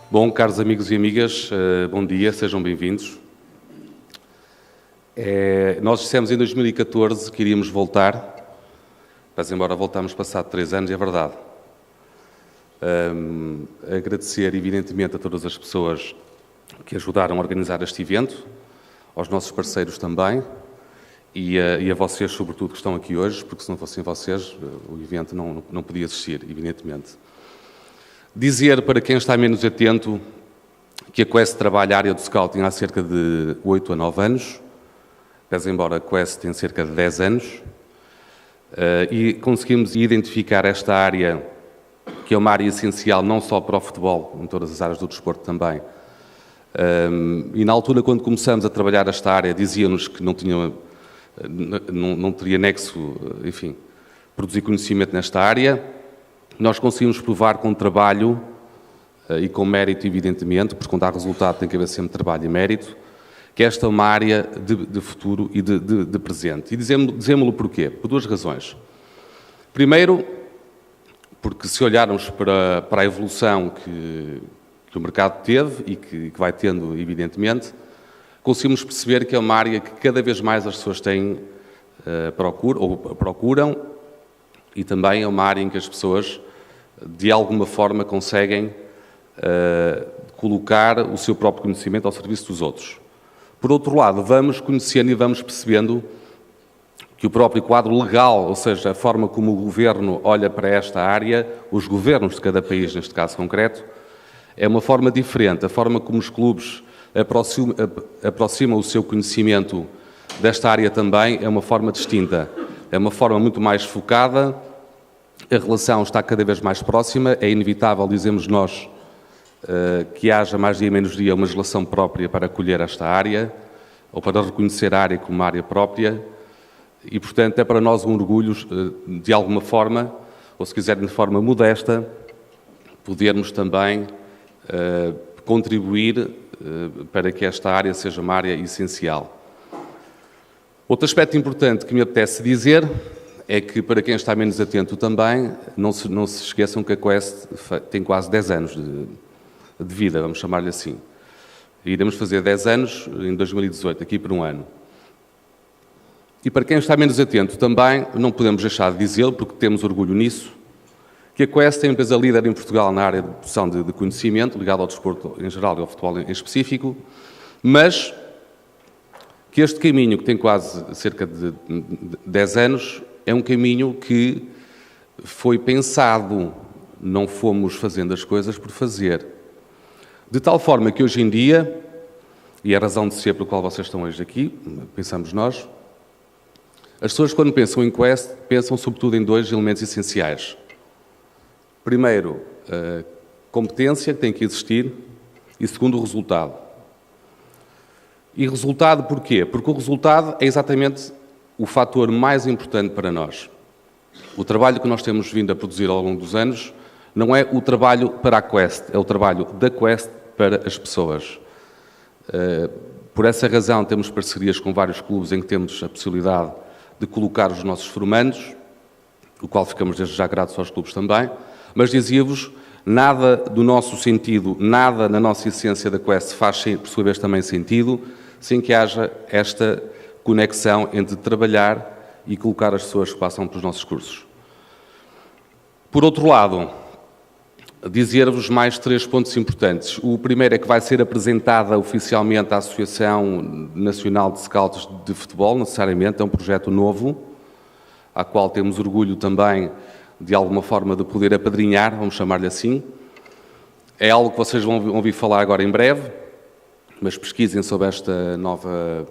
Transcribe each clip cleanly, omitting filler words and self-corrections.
Bom, caros amigos e amigas, bom dia, sejam bem-vindos. Nós dissemos em 2014 que iríamos voltar, mas embora voltámos passado 3 anos, é verdade. Agradecer, evidentemente, a todas as pessoas que ajudaram a organizar este evento, aos nossos parceiros também, e a vocês, sobretudo, que estão aqui hoje, porque se não fossem vocês, o evento não podia existir, evidentemente. Dizer, para quem está menos atento, que a Quest trabalha a área do Scouting há cerca de 8 a 9 anos, pese embora a Quest tenha cerca de 10 anos, e conseguimos identificar esta área, que é uma área essencial não só para o futebol, em todas as áreas do desporto também. E na altura, quando começamos a trabalhar esta área, dizíamos que não teria nexo, enfim, produzir conhecimento nesta área. Nós conseguimos provar com trabalho e com mérito, evidentemente, porque quando há resultado tem que haver sempre trabalho e mérito, que esta é uma área de futuro e de presente. E dizemos-lo porquê? Por 2 razões. Primeiro, porque se olharmos para a evolução que o mercado teve e que vai tendo, evidentemente, conseguimos perceber que é uma área que cada vez mais as pessoas procuram, e também é uma área em que as pessoas, de alguma forma, conseguem colocar o seu próprio conhecimento ao serviço dos outros. Por outro lado, vamos conhecendo e vamos percebendo que o próprio quadro legal, ou seja, a forma como o Governo olha para esta área, os governos de cada país, neste caso concreto, é uma forma diferente. A forma como os clubes aproximam o seu conhecimento desta área também é uma forma distinta. É uma forma muito mais focada, a relação está cada vez mais próxima, é inevitável, dizemos nós, que haja mais dia menos dia uma legislação própria para acolher esta área, ou para reconhecer a área como uma área própria, e, portanto, é para nós um orgulho, de alguma forma, ou se quiserem de forma modesta, podermos também contribuir para que esta área seja uma área essencial. Outro aspecto importante que me apetece dizer é que, para quem está menos atento também, não se esqueçam que a Quest tem quase 10 anos de vida, vamos chamar-lhe assim. Iremos fazer 10 anos em 2018, aqui por um ano. E para quem está menos atento também, não podemos deixar de dizê-lo, porque temos orgulho nisso, que a Quest é a empresa líder em Portugal na área de produção de conhecimento, ligado ao desporto em geral e ao futebol em específico, mas que este caminho, que tem quase cerca de 10 anos, é um caminho que foi pensado, não fomos fazendo as coisas por fazer. De tal forma que hoje em dia, e é a razão de ser pelo qual vocês estão hoje aqui, pensamos nós, as pessoas quando pensam em Quest, pensam sobretudo em 2 elementos essenciais. Primeiro, a competência que tem que existir, e segundo, o resultado. E resultado porquê? Porque o resultado é exatamente o fator mais importante para nós. O trabalho que nós temos vindo a produzir ao longo dos anos não é o trabalho para a Quest, é o trabalho da Quest para as pessoas. Por essa razão temos parcerias com vários clubes em que temos a possibilidade de colocar os nossos formandos, o qual ficamos desde já gratos aos clubes também, mas dizia-vos, nada do nosso sentido, nada na nossa essência da Quest faz, por sua vez, também sentido, sem que haja esta conexão entre trabalhar e colocar as pessoas que passam pelos nossos cursos. Por outro lado, dizer-vos mais 3 pontos importantes. O primeiro é que vai ser apresentada oficialmente à Associação Nacional de Scouts de Futebol, necessariamente, é um projeto novo, ao qual temos orgulho também, de alguma forma, de poder apadrinhar, vamos chamar-lhe assim. É algo que vocês vão ouvir falar agora em breve, mas pesquisem sobre esta nova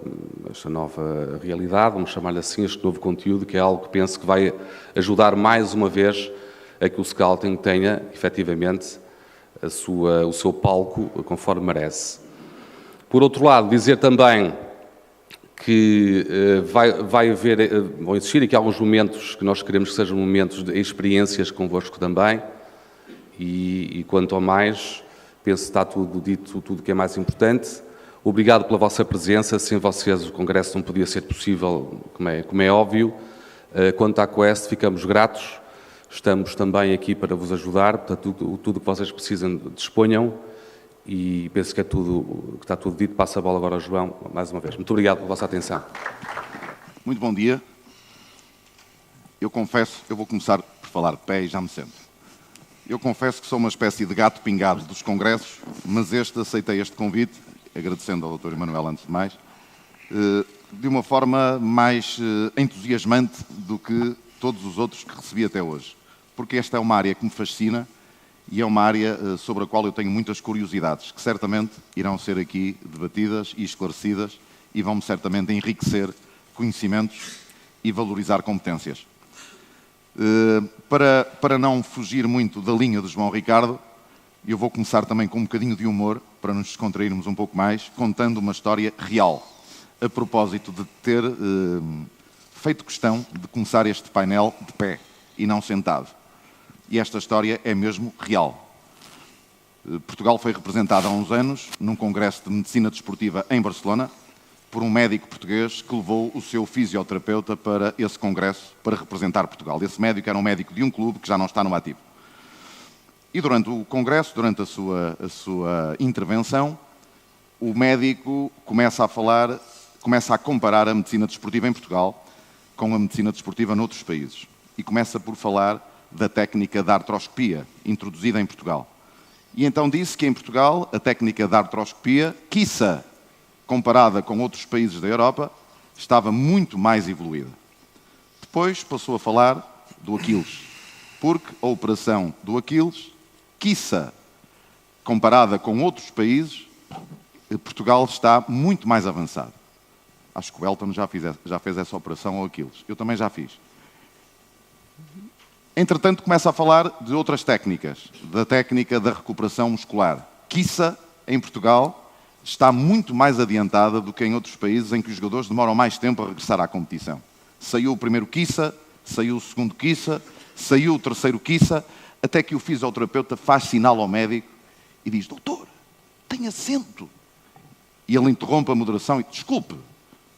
realidade, vamos chamar-lhe assim, este novo conteúdo, que é algo que penso que vai ajudar mais uma vez a que o Scouting tenha, efetivamente, o seu palco conforme merece. Por outro lado, dizer também que vão existir aqui alguns momentos que nós queremos que sejam momentos de experiências convosco também, e quanto ao mais, penso que está tudo dito, tudo que é mais importante. Obrigado pela vossa presença, sem vocês o Congresso não podia ser possível, como é óbvio. Quanto à Quest, ficamos gratos, estamos também aqui para vos ajudar, portanto, tudo o que vocês precisam disponham, e penso que que está tudo dito. Passo a bola agora ao João, mais uma vez. Muito obrigado pela vossa atenção. Muito bom dia. Eu confesso, eu vou começar por falar de pé e já me sento. Eu confesso que sou uma espécie de gato pingado dos congressos, mas aceitei este convite, agradecendo ao Dr. Emanuel antes de mais, de uma forma mais entusiasmante do que todos os outros que recebi até hoje. Porque esta é uma área que me fascina e é uma área sobre a qual eu tenho muitas curiosidades, que certamente irão ser aqui debatidas e esclarecidas e vão-me certamente enriquecer conhecimentos e valorizar competências. Para não fugir muito da linha do João Ricardo, eu vou começar também com um bocadinho de humor, para nos descontrairmos um pouco mais, contando uma história real, a propósito de ter feito questão de começar este painel de pé e não sentado. E esta história é mesmo real. Portugal foi representado há uns anos num congresso de medicina desportiva em Barcelona por um médico português que levou o seu fisioterapeuta para esse congresso para representar Portugal. Esse médico era um médico de um clube que já não está no ativo. E durante o congresso, durante a sua intervenção, o médico começa a comparar a medicina desportiva em Portugal com a medicina desportiva noutros países. E começa por falar da técnica da artroscopia, introduzida em Portugal. E então disse que em Portugal a técnica da artroscopia, quiçá comparada com outros países da Europa, estava muito mais evoluída. Depois passou a falar do Aquiles, porque a operação do Aquiles, quiçá comparada com outros países, Portugal está muito mais avançado. Acho que o Elton já fez essa operação ao Aquiles. Eu também já fiz. Entretanto, começa a falar de outras técnicas, da técnica da recuperação muscular. Quiçá, em Portugal, está muito mais adiantada do que em outros países em que os jogadores demoram mais tempo a regressar à competição. Saiu o primeiro quiçá, saiu o segundo quiçá, saiu o terceiro quiçá, até que o fisioterapeuta faz sinal ao médico e diz: doutor, tem assento. E ele interrompe a moderação e diz: desculpe,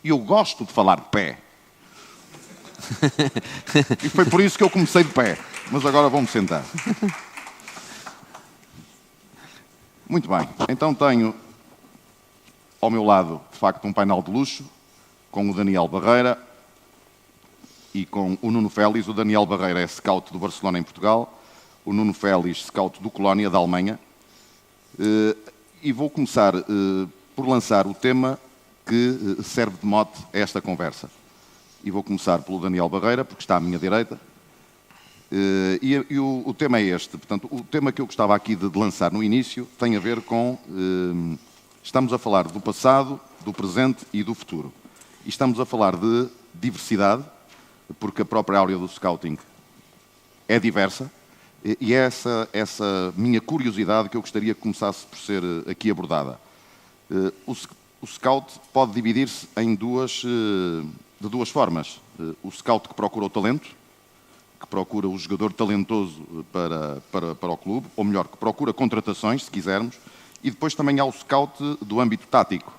eu gosto de falar de pé. E foi por isso que eu comecei de pé, mas agora vou-me sentar. Muito bem, então tenho ao meu lado, de facto, um painel de luxo, com o Daniel Barreira e com o Nuno Félix. O Daniel Barreira é scout do Barcelona em Portugal, o Nuno Félix, scout do Colónia, da Alemanha. E vou começar por lançar o tema que serve de mote a esta conversa. E vou começar pelo Daniel Barreira, porque está à minha direita. O tema é este. Portanto, o tema que eu gostava aqui de lançar no início tem a ver com... estamos a falar do passado, do presente e do futuro. E estamos a falar de diversidade, porque a própria área do scouting é diversa, e é essa minha curiosidade que eu gostaria que começasse por ser aqui abordada. O scout pode dividir-se em de duas formas. O scout que procura o talento, que procura o jogador talentoso para o clube, ou melhor, que procura contratações, se quisermos, e depois também há o scout do âmbito tático,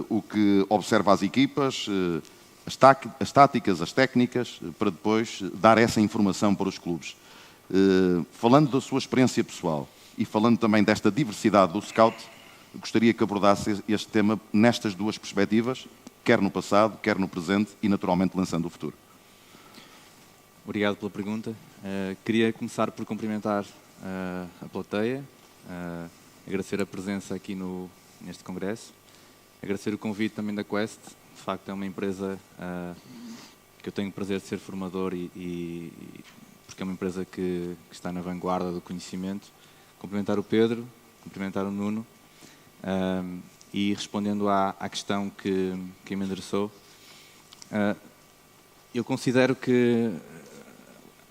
o que observa as equipas, as táticas, as técnicas, para depois dar essa informação para os clubes. Falando da sua experiência pessoal e falando também desta diversidade do scout, gostaria que abordasse este tema nestas duas perspectivas, quer no passado, quer no presente e, naturalmente, lançando o futuro. Obrigado pela pergunta. Queria começar por cumprimentar a plateia, agradecer a presença aqui neste congresso, agradecer o convite também da Quest. De facto, é uma empresa que eu tenho o prazer de ser formador porque é uma empresa que está na vanguarda do conhecimento. Cumprimentar o Pedro, cumprimentar o Nuno e respondendo à questão que me endereçou, eu considero que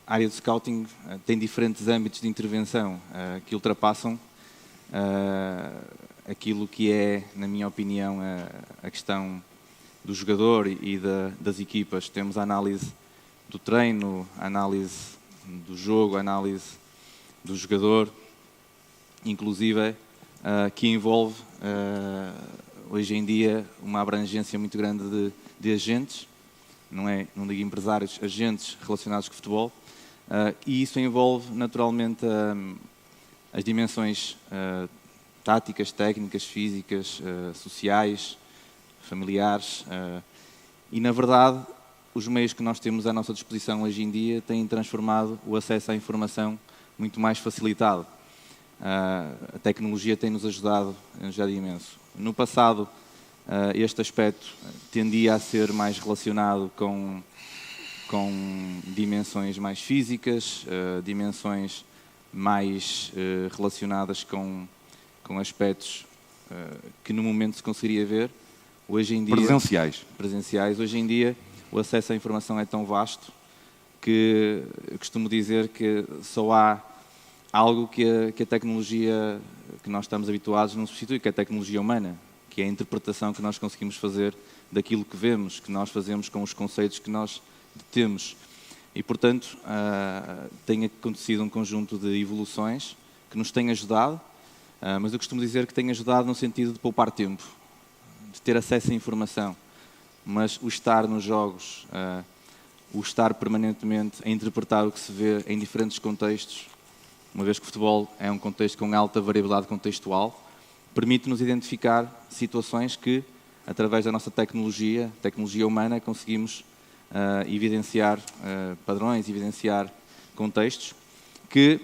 a área de scouting tem diferentes âmbitos de intervenção que ultrapassam aquilo que é, na minha opinião, a questão do jogador e das equipas. Temos a análise do treino, a análise do jogo, a análise do jogador, inclusive que envolve hoje em dia uma abrangência muito grande de agentes, não digo empresários, agentes relacionados com o futebol, e isso envolve naturalmente as dimensões táticas, técnicas, físicas, sociais, familiares. E, na verdade, os meios que nós temos à nossa disposição hoje em dia têm transformado o acesso à informação muito mais facilitado. A tecnologia tem-nos ajudado imenso. No passado, este aspecto tendia a ser mais relacionado com dimensões mais físicas, dimensões mais relacionadas com aspectos que no momento se conseguiria ver. Hoje em dia, presenciais. Hoje em dia, o acesso à informação é tão vasto que eu costumo dizer que só há algo que a tecnologia que nós estamos habituados não substitui, que é a tecnologia humana, que é a interpretação que nós conseguimos fazer daquilo que vemos, que nós fazemos com os conceitos que nós temos. E, portanto, tem acontecido um conjunto de evoluções que nos têm ajudado, mas eu costumo dizer que tem ajudado no sentido de poupar tempo, de ter acesso à informação, mas o estar nos jogos, o estar permanentemente a interpretar o que se vê em diferentes contextos, uma vez que o futebol é um contexto com alta variabilidade contextual, permite-nos identificar situações que, através da nossa tecnologia humana, conseguimos evidenciar padrões, evidenciar contextos que,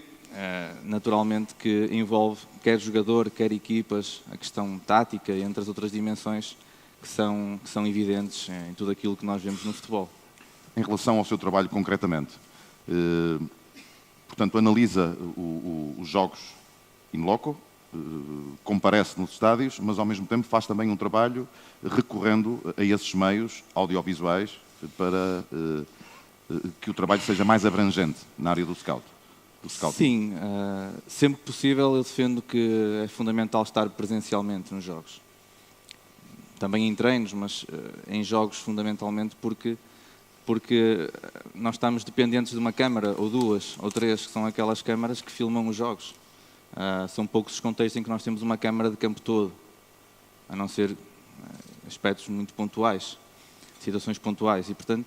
naturalmente, que envolve quer jogador, quer equipas, a questão tática e entre as outras dimensões que são evidentes em tudo aquilo que nós vemos no futebol. Em relação ao seu trabalho concretamente, portanto, analisa os jogos in loco, comparece nos estádios, mas ao mesmo tempo faz também um trabalho recorrendo a esses meios audiovisuais para que o trabalho seja mais abrangente na área do scouting. Sim, sempre que possível eu defendo que é fundamental estar presencialmente nos jogos. Também em treinos, mas em jogos fundamentalmente porque nós estamos dependentes de uma câmara, ou duas, ou três, que são aquelas câmaras que filmam os jogos. São poucos os contextos em que nós temos uma câmara de campo todo, a não ser aspectos muito pontuais, situações pontuais. E, portanto,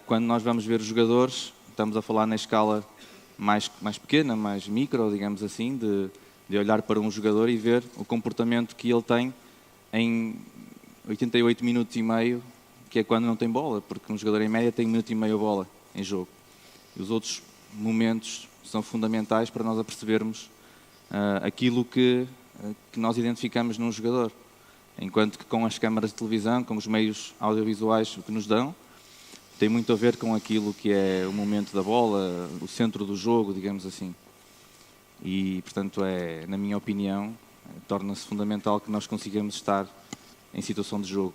quando nós vamos ver os jogadores, estamos a falar na escala mais pequena, mais micro, digamos assim, de olhar para um jogador e ver o comportamento que ele tem em 88 minutos e meio, que é quando não tem bola, porque um jogador em média tem 1 minuto e meio a bola em jogo. E os outros momentos são fundamentais para nós apercebermos aquilo que nós identificamos num jogador. Enquanto que com as câmaras de televisão, com os meios audiovisuais que nos dão, tem muito a ver com aquilo que é o momento da bola, o centro do jogo, digamos assim. E, portanto, na minha opinião, torna-se fundamental que nós consigamos estar em situação de jogo,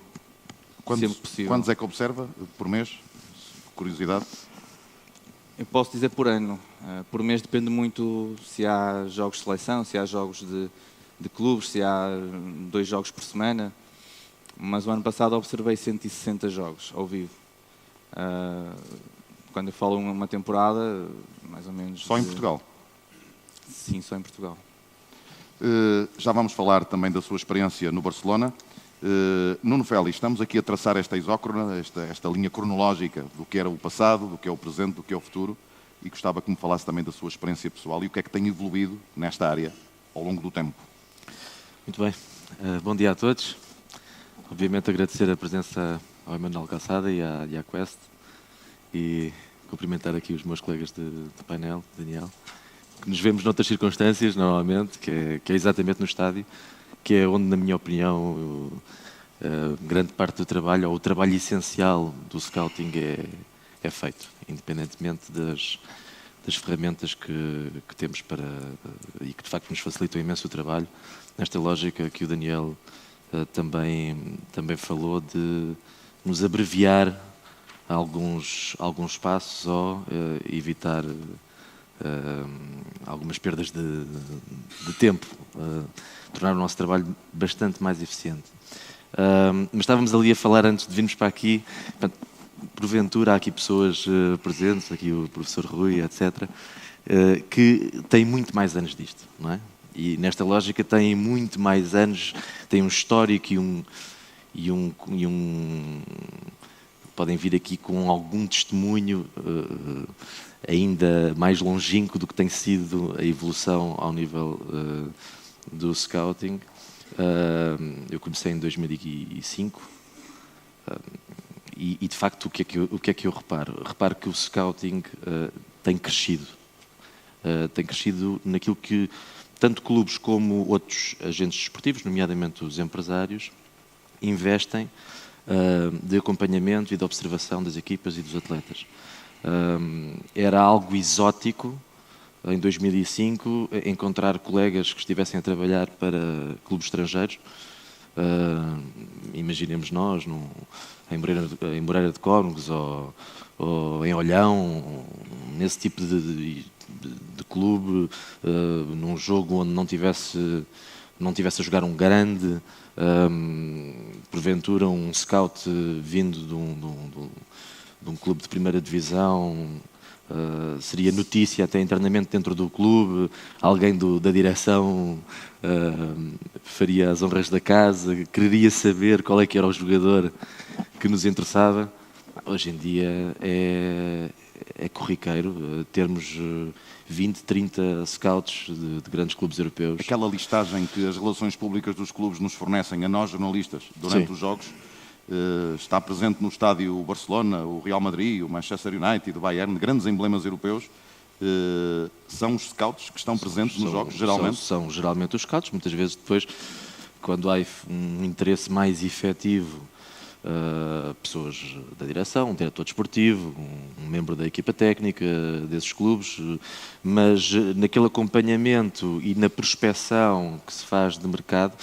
sempre possível. Quantos é que observa por mês? Curiosidade. Eu posso dizer por ano. Por mês depende muito se há jogos de seleção, se há jogos de clubes, se há 2 jogos por semana. Mas o ano passado observei 160 jogos ao vivo. Quando eu falo uma temporada, mais ou menos... Só em Portugal? Sim, só em Portugal. Já vamos falar também da sua experiência no Barcelona. Nuno Félix, estamos aqui a traçar esta isócrona, esta linha cronológica do que era o passado, do que é o presente, do que é o futuro, e gostava que me falasse também da sua experiência pessoal e o que é que tem evoluído nesta área ao longo do tempo. Muito bem. Bom dia a todos. Obviamente agradecer a presença ao Emanuel Calçada e à Quest e cumprimentar aqui os meus colegas de painel, Daniel, que nos vemos noutras circunstâncias, normalmente, que é exatamente no estádio, que é onde, na minha opinião, grande parte do trabalho, ou o trabalho essencial do scouting é feito, independentemente das ferramentas que temos e que, de facto, nos facilitam imenso o trabalho, nesta lógica que o Daniel também falou de nos abreviar alguns passos ou evitar algumas perdas de tempo, tornar o nosso trabalho bastante mais eficiente. Mas estávamos ali a falar antes de virmos para aqui, porventura há aqui pessoas presentes, aqui o professor Rui, etc., que têm muito mais anos disto, não é? E nesta lógica têm muito mais anos, têm um histórico e um podem vir aqui com algum testemunho ainda mais longínquo do que tem sido a evolução ao nível do scouting. Eu comecei em 2005 e de facto o que é que eu reparo? Reparo que o scouting tem crescido. Tem crescido naquilo que tanto clubes como outros agentes desportivos, nomeadamente os empresários, investem de acompanhamento e de observação das equipas e dos atletas. Era algo exótico, em 2005, encontrar colegas que estivessem a trabalhar para clubes estrangeiros. Imaginemos nós, em Moreira de Cónegos ou em Olhão, nesse tipo de clube, num jogo onde não tivesse a jogar um grande, porventura um scout vindo de um clube de primeira divisão, seria notícia até internamente dentro do clube, alguém da direção faria as honras da casa, quereria saber qual é que era o jogador que nos interessava. Hoje em dia é corriqueiro termos 20, 30 scouts de grandes clubes europeus. Aquela listagem que as relações públicas dos clubes nos fornecem a nós, jornalistas, durante Sim. os jogos, está presente no estádio o Barcelona, o Real Madrid, o Manchester United, o Bayern, grandes emblemas europeus. São os scouts que estão presentes nos jogos, geralmente? São geralmente os scouts. Muitas vezes depois, quando há um interesse mais efetivo, pessoas da direção, um diretor desportivo, um membro da equipa técnica desses clubes, mas naquele acompanhamento e na prospecção que se faz de mercado,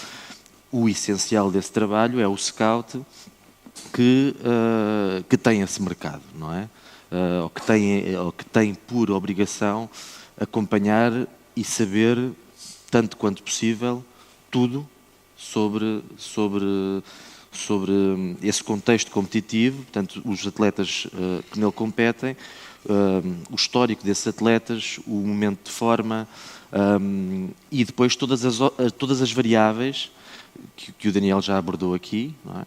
o essencial desse trabalho é o scout que tem esse mercado, não é? Ou que tem por obrigação acompanhar e saber, tanto quanto possível, tudo sobre esse contexto competitivo, portanto, os atletas que nele competem, o histórico desses atletas, o momento de forma e depois todas as variáveis que o Daniel já abordou aqui, não é?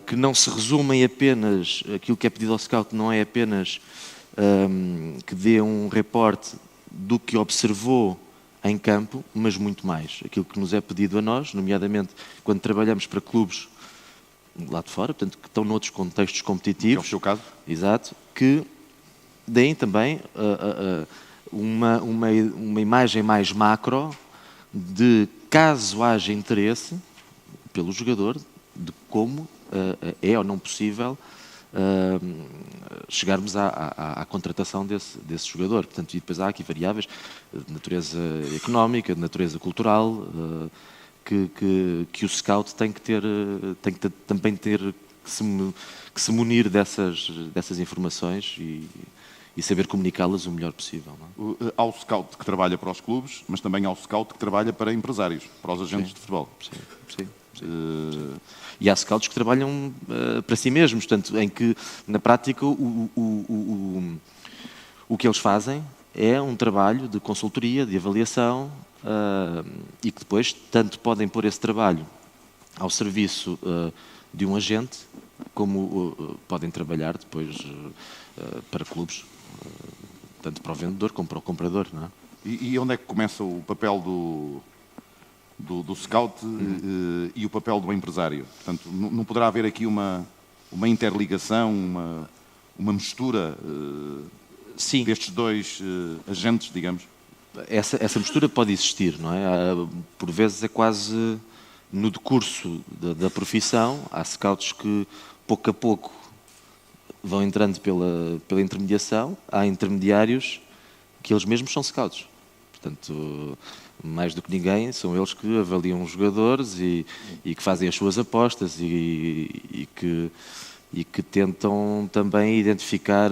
Que não se resumem apenas, aquilo que é pedido ao scout não é apenas que dê um reporte do que observou em campo, mas muito mais. Aquilo que nos é pedido a nós, nomeadamente quando trabalhamos para clubes lá de fora, portanto, que estão noutros contextos competitivos. Que é o seu caso? Exato, que deem também uma imagem mais macro de, caso haja interesse pelo jogador, de como é ou não possível chegarmos à contratação desse jogador. Portanto, e depois há aqui variáveis de natureza económica, de natureza cultural, que o scout tem que também ter que se munir dessas informações e saber comunicá-las o melhor possível. Não é? Há o scout que trabalha para os clubes, mas também há o scout que trabalha para empresários, para os agentes de futebol. Sim. E há scouts que trabalham para si mesmos, portanto, em que, na prática, o que eles fazem é um trabalho de consultoria, de avaliação, e que depois tanto podem pôr esse trabalho ao serviço de um agente, como podem trabalhar depois para clubes, tanto para o vendedor como para o comprador. Não é? E onde é que começa o papel do scout e o papel do empresário? Portanto, não poderá haver aqui uma interligação, uma mistura Sim. destes dois agentes, digamos? Essa mistura pode existir, não é? Por vezes é quase no decurso da profissão. Há scouts que pouco a pouco vão entrando pela intermediação. Há intermediários que eles mesmos são scouts. Portanto, mais do que ninguém, são eles que avaliam os jogadores e que fazem as suas apostas e que tentam também identificar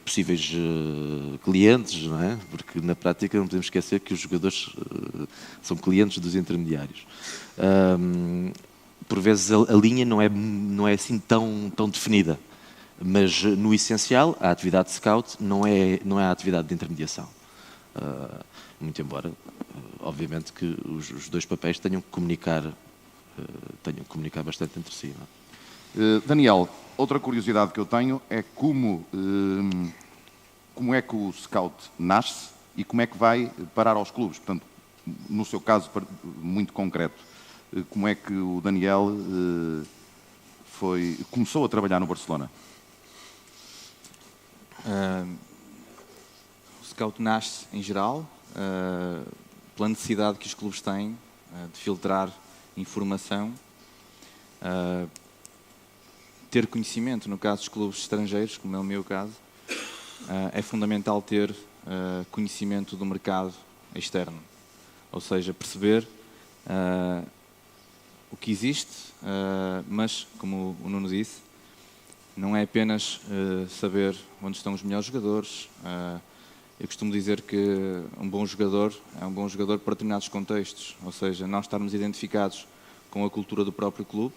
possíveis clientes, não é? Porque na prática não podemos esquecer que os jogadores são clientes dos intermediários. Por vezes a linha não é assim tão definida, mas no essencial a atividade de scout não é a atividade de intermediação. Muito embora, obviamente, que os dois papéis tenham que comunicar bastante entre si. Não é? Daniel, outra curiosidade que eu tenho é como é que o scout nasce e como é que vai parar aos clubes. Portanto, no seu caso muito concreto, como é que o Daniel começou a trabalhar no Barcelona? O Scout nasce, em geral, pela necessidade que os clubes têm de filtrar informação, ter conhecimento. No caso dos clubes estrangeiros, como é o meu caso, é fundamental ter conhecimento do mercado externo, ou seja, perceber o que existe, mas, como o Nuno disse, não é apenas saber onde estão os melhores jogadores. Eu costumo dizer que um bom jogador é um bom jogador para determinados contextos, ou seja, nós estarmos identificados com a cultura do próprio clube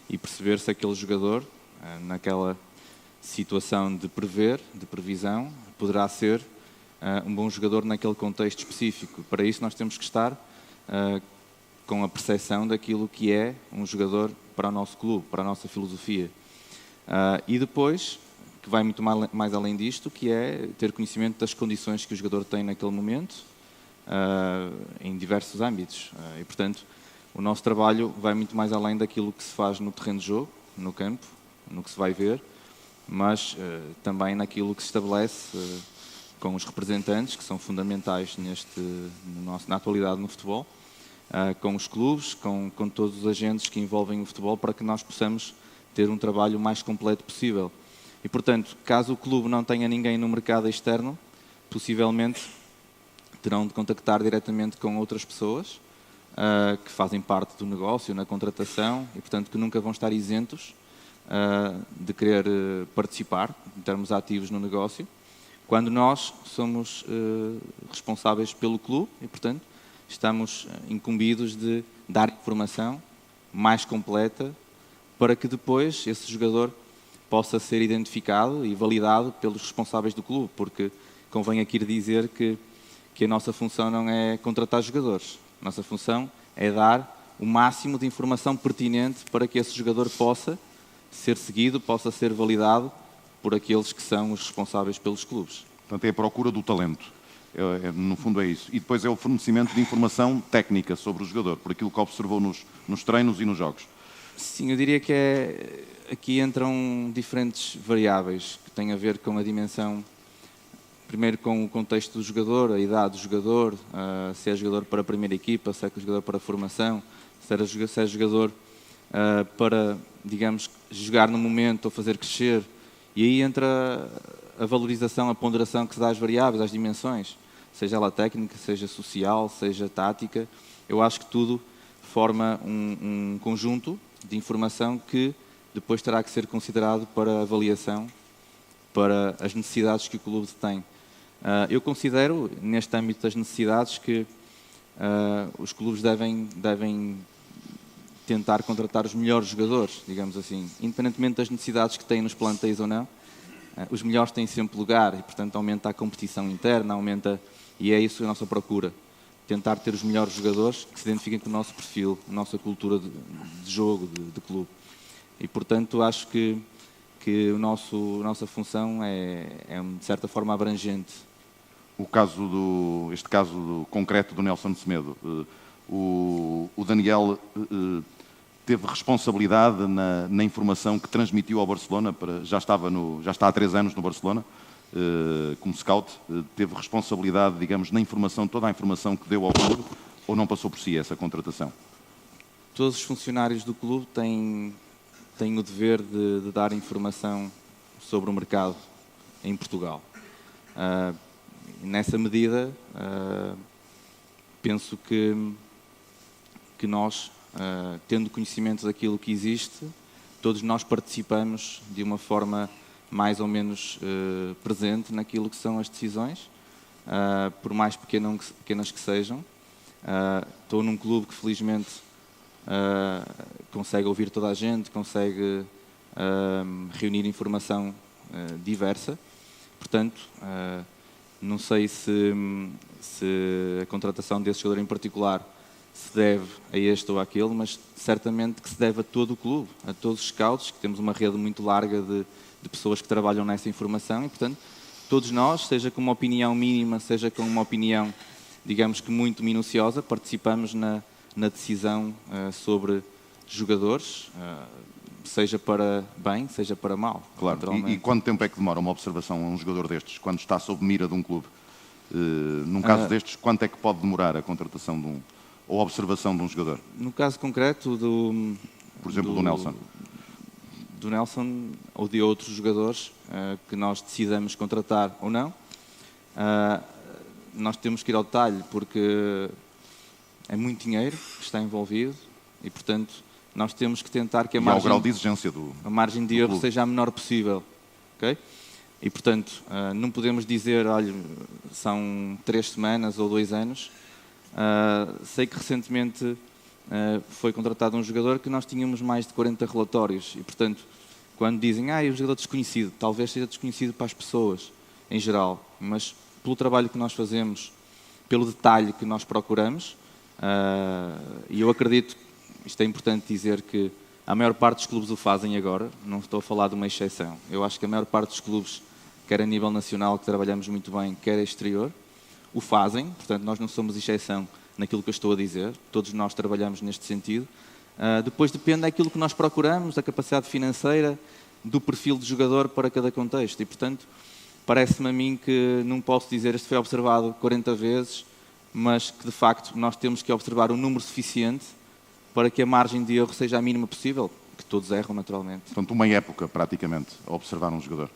e perceber se aquele jogador, naquela situação de prever, de previsão, poderá ser um bom jogador naquele contexto específico. Para isso nós temos que estar com a percepção daquilo que é um jogador para o nosso clube, para a nossa filosofia. E depois, que vai muito mais além disto, que é ter conhecimento das condições que o jogador tem naquele momento, em diversos âmbitos. E, portanto, o nosso trabalho vai muito mais além daquilo que se faz no terreno de jogo, no campo, no que se vai ver, mas também naquilo que se estabelece com os representantes, que são fundamentais na atualidade no futebol, com os clubes, com todos os agentes que envolvem o futebol, para que nós possamos ter um trabalho o mais completo possível. E, portanto, caso o clube não tenha ninguém no mercado externo, possivelmente terão de contactar diretamente com outras pessoas que fazem parte do negócio, na contratação, e, portanto, que nunca vão estar isentos de querer participar, em termos ativos no negócio, quando nós somos responsáveis pelo clube e, portanto, estamos incumbidos de dar informação mais completa para que depois esse jogador possa ser identificado e validado pelos responsáveis do clube, porque convém aqui dizer que a nossa função não é contratar jogadores. A nossa função é dar o máximo de informação pertinente para que esse jogador possa ser seguido, possa ser validado por aqueles que são os responsáveis pelos clubes. Portanto, é a procura do talento. No fundo é isso. E depois é o fornecimento de informação técnica sobre o jogador, por aquilo que observou nos treinos e nos jogos. Sim, eu diria que aqui entram diferentes variáveis que têm a ver com a dimensão, primeiro com o contexto do jogador, a idade do jogador, se é jogador para a primeira equipa, se é jogador para a formação, se é jogador para, digamos, jogar no momento ou fazer crescer. E aí entra a valorização, a ponderação que se dá às variáveis, às dimensões, seja ela técnica, seja social, seja tática. Eu acho que tudo forma um conjunto de informação que depois terá que ser considerado para avaliação, para as necessidades que o clube tem. Eu considero, neste âmbito das necessidades, que os clubes devem tentar contratar os melhores jogadores, digamos assim, independentemente das necessidades que têm nos plantéis ou não. Os melhores têm sempre lugar e, portanto, aumenta a competição interna, e é isso a nossa procura. Tentar ter os melhores jogadores que se identifiquem com o nosso perfil, a nossa cultura de jogo, de clube. E, portanto, acho que a nossa função é, de certa forma, abrangente. Este caso concreto do Nelson Semedo, o Daniel teve responsabilidade na informação que transmitiu ao Barcelona, já está há 3 anos no Barcelona, como scout, teve responsabilidade, digamos, na informação, toda a informação que deu ao clube, ou não passou por si essa contratação? Todos os funcionários do clube têm o dever de dar informação sobre o mercado em Portugal. Nessa medida, penso que nós, tendo conhecimento daquilo que existe, todos nós participamos de uma forma mais ou menos presente naquilo que são as decisões, por mais pequenas que sejam. Estou num clube que felizmente consegue ouvir toda a gente, consegue reunir informação diversa. Portanto, não sei se a contratação desse jogador em particular se deve a este ou àquele, mas certamente que se deve a todo o clube, a todos os scouts, que temos uma rede muito larga de pessoas que trabalham nessa informação e, portanto, todos nós, seja com uma opinião mínima, seja com uma opinião digamos que muito minuciosa, participamos na decisão sobre jogadores, seja para bem, seja para mal. Claro. E quanto tempo é que demora uma observação a um jogador destes, quando está sob mira de um clube? Num caso destes, quanto é que pode demorar a contratação ou a observação de um jogador? No caso concreto por exemplo, do Nelson. Do Nelson ou de outros jogadores que nós decidamos contratar ou não, nós temos que ir ao detalhe, porque é muito dinheiro que está envolvido e, portanto, nós temos que tentar que a grau de exigência a margem de erro seja a menor possível. Okay? E, portanto, não podemos dizer, olha, são 3 semanas ou 2 anos. Sei que recentemente foi contratado um jogador que nós tínhamos mais de 40 relatórios e, portanto, quando dizem, é um jogador desconhecido, talvez seja desconhecido para as pessoas em geral, mas pelo trabalho que nós fazemos, pelo detalhe que nós procuramos, e eu acredito, isto é importante dizer, que a maior parte dos clubes o fazem agora, não estou a falar de uma exceção. Eu acho que a maior parte dos clubes, quer a nível nacional, que trabalhamos muito bem, quer exterior, o fazem, portanto nós não somos exceção naquilo que eu estou a dizer, todos nós trabalhamos neste sentido. Depois depende daquilo que nós procuramos, da capacidade financeira, do perfil de jogador para cada contexto e, portanto, parece-me a mim que não posso dizer isto foi observado 40 vezes, mas que de facto nós temos que observar um número suficiente para que a margem de erro seja a mínima possível, que todos erram naturalmente. Portanto, uma época praticamente a observar um jogador.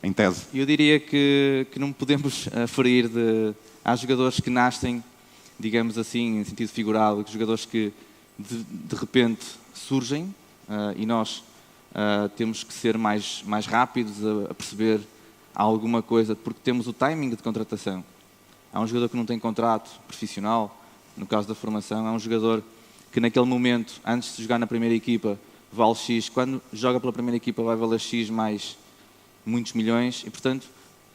Em tese. Eu diria que não podemos aferir há jogadores que nascem, digamos assim, em sentido figurado, jogadores que de repente surgem e nós temos que ser mais rápidos a perceber alguma coisa, porque temos o timing de contratação. Há um jogador que não tem contrato profissional, no caso da formação, há um jogador que naquele momento, antes de jogar na primeira equipa, vale X, quando joga pela primeira equipa vai valer X mais muitos milhões e, portanto,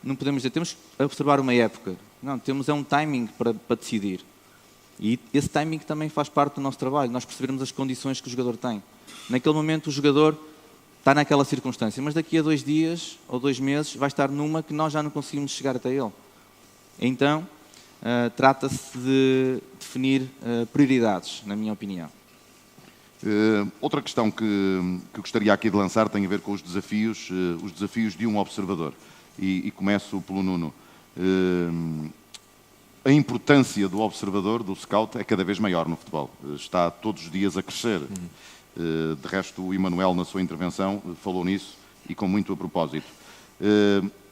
não podemos dizer, temos que observar uma época. Não, temos um timing para decidir. E esse timing também faz parte do nosso trabalho, nós percebermos as condições que o jogador tem. Naquele momento o jogador está naquela circunstância, mas daqui a 2 dias ou 2 meses vai estar numa que nós já não conseguimos chegar até ele. Então, trata-se de definir prioridades, na minha opinião. Outra questão que gostaria aqui de lançar tem a ver com os desafios de um observador. E começo pelo Nuno. A importância do observador, do scout, é cada vez maior no futebol. Está todos os dias a crescer. De resto, o Emanuel, na sua intervenção, falou nisso e com muito a propósito.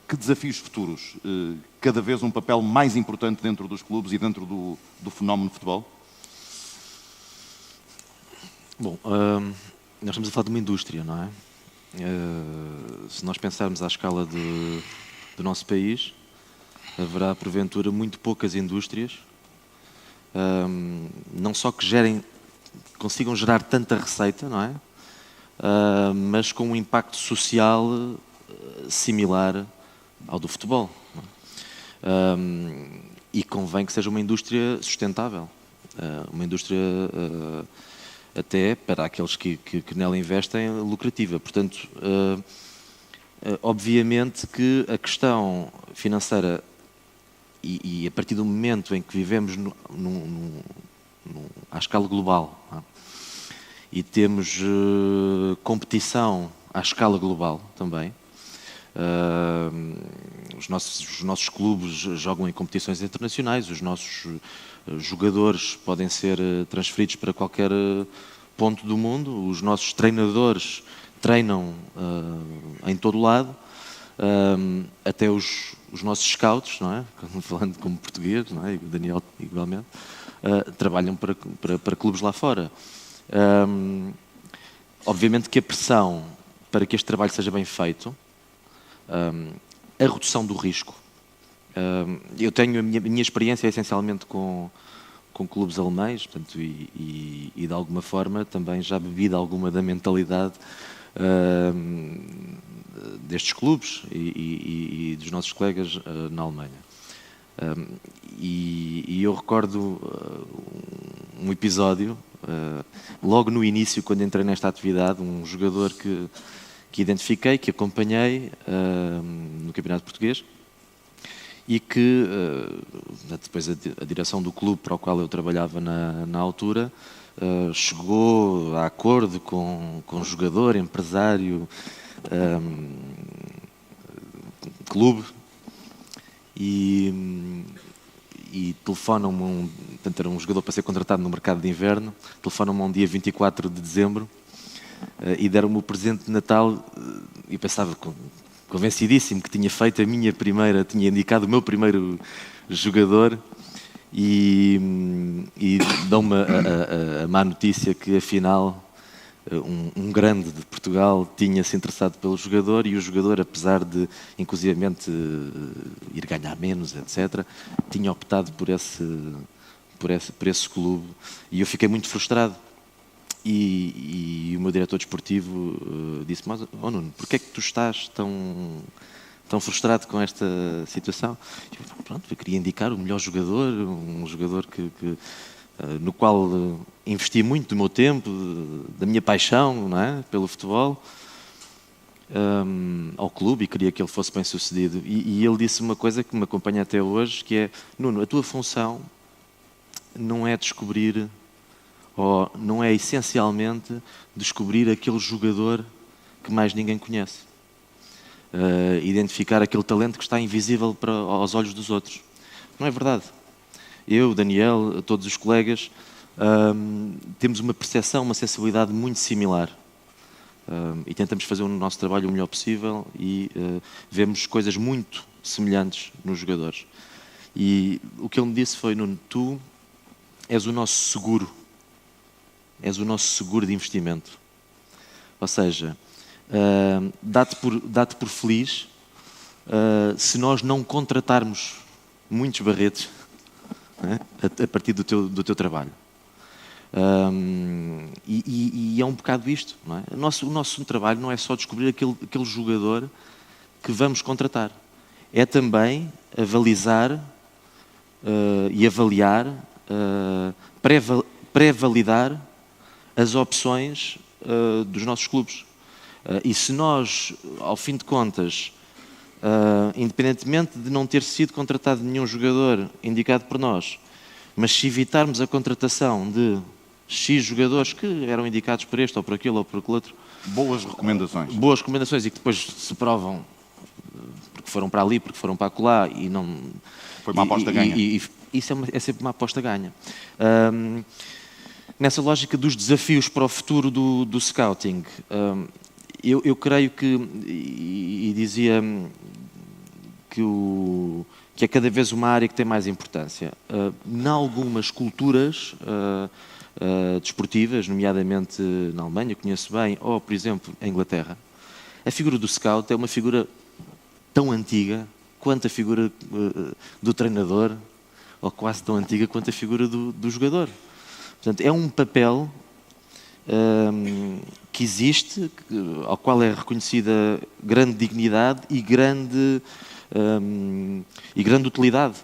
Que desafios futuros? Cada vez um papel mais importante dentro dos clubes e dentro do fenómeno de futebol? Bom, nós estamos a falar de uma indústria, não é? Se nós pensarmos à escala do nosso país, haverá, porventura, muito poucas indústrias, não só que consigam gerar tanta receita, não é? Mas com um impacto social similar ao do futebol. Não é? E convém que seja uma indústria sustentável, uma indústria até para aqueles que nela investem lucrativa. Portanto, obviamente que a questão financeira e a partir do momento em que vivemos à escala global, não é? E temos competição à escala global também. Os nossos clubes jogam em competições internacionais, os nossos jogadores podem ser transferidos para qualquer ponto do mundo, os nossos treinadores treinam em todo lado, até os nossos scouts, não é? Falando como português, não é? E o Daniel igualmente, trabalham para clubes lá fora. Obviamente que a pressão para que este trabalho seja bem feito, a redução do risco. Eu tenho a minha experiência essencialmente com clubes alemães, portanto, e de alguma forma também já bebi de alguma da mentalidade destes clubes e dos nossos colegas na Alemanha. E eu recordo um episódio, logo no início, quando entrei nesta atividade, um jogador que identifiquei, que acompanhei no Campeonato Português, e que depois a direção do clube para o qual eu trabalhava na altura chegou a acordo com jogador, empresário, clube, e telefonam-me, portanto era um jogador para ser contratado no mercado de inverno, telefonam-me um dia 24 de dezembro e deram-me o presente de Natal, e pensava, convencidíssimo que tinha feito tinha indicado o meu primeiro jogador, e dão-me a má notícia que afinal um grande de Portugal tinha-se interessado pelo jogador, e o jogador, apesar de inclusivamente ir ganhar menos, etc., tinha optado por esse clube, e eu fiquei muito frustrado. E o meu diretor desportivo disse: mas, Nuno, porquê é que tu estás tão frustrado com esta situação? Eu queria indicar o melhor jogador, um jogador no qual investi muito do meu tempo, da minha paixão, não é, pelo futebol, ao clube, e queria que ele fosse bem sucedido. E ele disse uma coisa que me acompanha até hoje, que é: Nuno, a tua função não é descobrir, ou não é essencialmente descobrir aquele jogador que mais ninguém conhece. Identificar aquele talento que está invisível aos olhos dos outros. Não é verdade. Eu, Daniel, todos os colegas, temos uma percepção, uma sensibilidade muito similar. E tentamos fazer o nosso trabalho o melhor possível, e vemos coisas muito semelhantes nos jogadores. E o que ele me disse foi: Nuno, tu és o nosso seguro. És o nosso seguro de investimento. Ou seja, dá-te por feliz se nós não contratarmos muitos barretes, né, a partir do teu trabalho. E é um bocado isto, não é? O nosso trabalho não é só descobrir aquele jogador que vamos contratar. É também avalizar e avaliar, pré-validar as opções dos nossos clubes. E se nós, ao fim de contas, independentemente de não ter sido contratado nenhum jogador indicado por nós, mas se evitarmos a contratação de X jogadores que eram indicados por este ou por aquele ou por aquele outro... Boas recomendações. Boas recomendações, e que depois se provam porque foram para ali, porque foram para acolá, e não... Foi uma aposta ganha. Isso é sempre uma aposta ganha. Nessa lógica dos desafios para o futuro do scouting, eu creio que, e dizia que é cada vez uma área que tem mais importância. Em algumas culturas desportivas, nomeadamente na Alemanha, conheço bem, ou, por exemplo, em Inglaterra, a figura do scout é uma figura tão antiga quanto a figura do treinador, ou quase tão antiga quanto a figura do jogador. Portanto, é um papel que existe, ao qual é reconhecida grande dignidade e grande utilidade,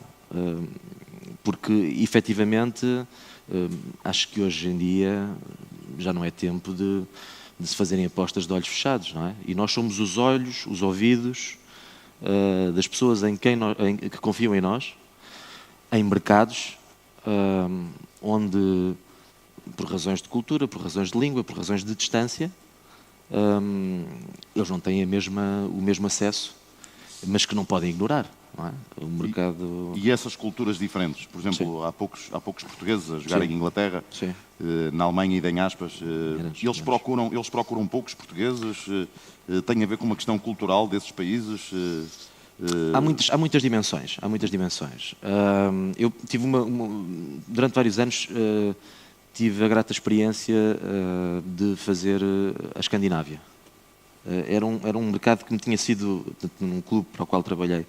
porque efetivamente acho que hoje em dia já não é tempo de se fazerem apostas de olhos fechados, não é? E nós somos os olhos, os ouvidos das pessoas que confiam em nós, em mercados onde, por razões de cultura, por razões de língua, por razões de distância, eles não têm o mesmo acesso, mas que não podem ignorar, não é? O mercado... E essas culturas diferentes, por exemplo, há poucos portugueses a jogarem em Inglaterra, na Alemanha, e em aspas, eles procuram poucos portugueses, tem a ver com uma questão cultural desses países? Há muitas dimensões. Eu tive durante vários anos tive a grata experiência de fazer a Escandinávia. Era um mercado que me tinha sido, num clube para o qual trabalhei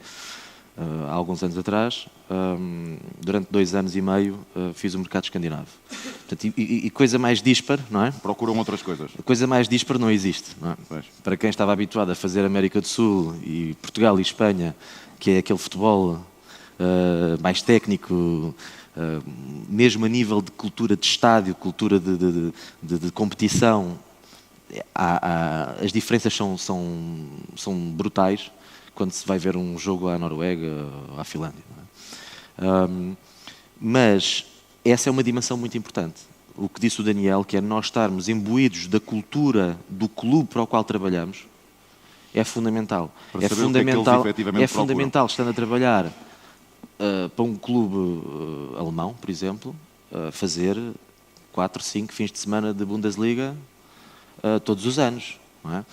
há alguns anos atrás, durante 2 anos e meio fiz o mercado escandinavo. Portanto, e coisa mais dispar, não é? Procuram outras coisas. Coisa mais dispar não existe, não é? Para quem estava habituado a fazer América do Sul e Portugal e Espanha, que é aquele futebol mais técnico, mesmo a nível de cultura de estádio, cultura de competição, as diferenças são brutais, quando se vai ver um jogo à Noruega ou à Finlândia. Não é? Mas essa é uma dimensão muito importante. O que disse o Daniel, que é nós estarmos imbuídos da cultura do clube para o qual trabalhamos, é fundamental. Para saber o que é que eles efetivamente procuram. Fundamental, estando a trabalhar para um clube alemão, por exemplo, fazer 4, 5 fins de semana de Bundesliga todos os anos. Não é?